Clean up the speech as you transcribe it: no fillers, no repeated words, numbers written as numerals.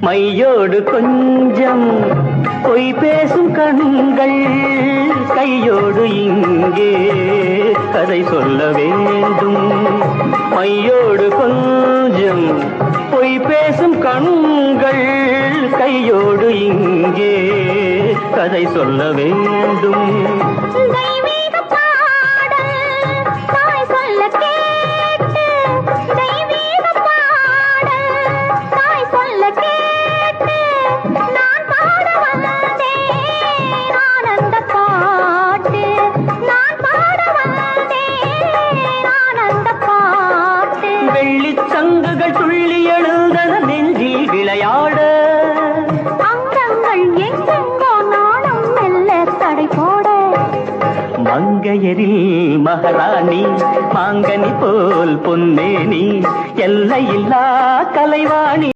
மையோடு கொஞ்சம் பொய் பேசும் கண்கள் கையோடு இங்கே கதை சொல்ல வேண்டும். மையோடு கொஞ்சம் பொய் பேசும் கண்கள் கையோடு இங்கே கதை சொல்ல வேண்டும். வெள்ளிச்சங்குகள் துள்ளி எழுந்தன நெஞ்சில் விளையாட, அங்கங்கள் எங்கெங்கோ நாணம் மெல்ல தடை போட, மங்கையரில் மகாராணி மாங்கனி போல் பொன்னேனி எல்லையில்லா கலைவாணி.